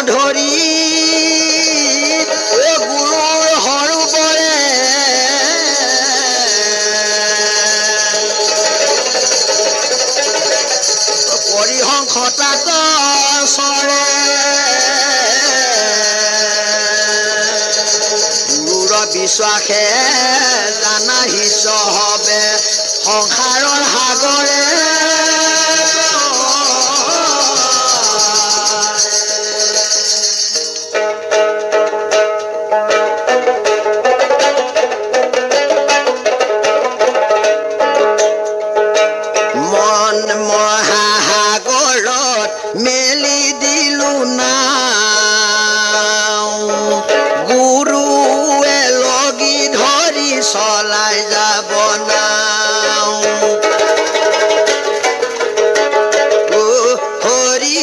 ধৰি গুৰুৰ সৰুবৰে পৰিহংসতাত চৰে গুৰুৰ বিশ্বাসে জানা হিচ হবে সংসাৰৰ সাগৰে চলাই যাব নাও হৰি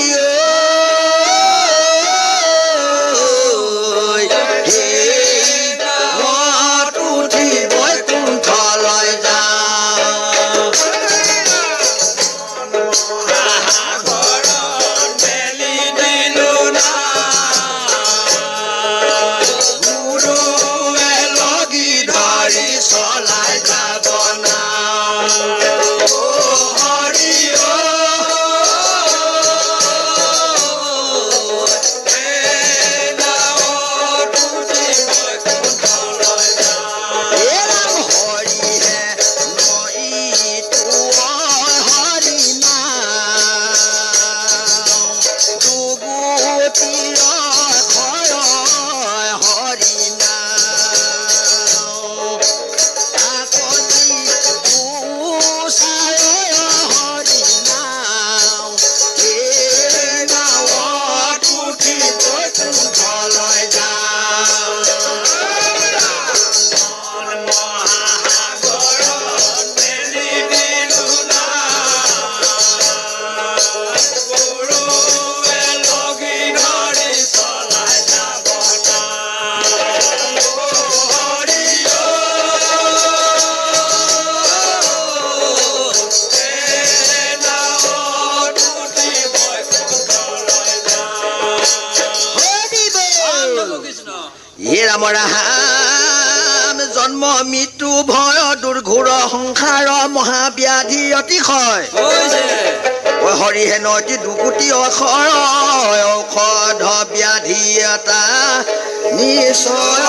উঠি বৈকুণ্ঠলৈ যাওঁ চলাই যাব হে ৰাম ৰাম জন্ম মৃত্যু ভয় দুৰ্ঘোৰ সংসাৰ মহাব্যাধি অতিশয় হৰিহে নদী দুকুটি অক্ষৰ ঔষধ ব্যাধি এটা নিশ্চয়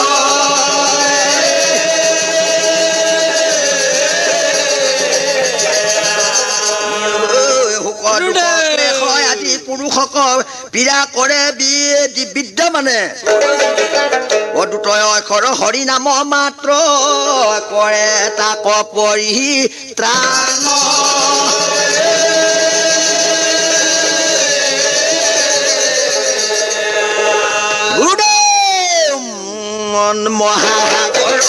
আদি পুৰুষক পীড়া কৰে বিদ্যা মানে অদুতয় অক্ষৰ হৰি নাম মাত্ৰ কৰে তাক পৰিত্ৰাণ মহাসাগৰ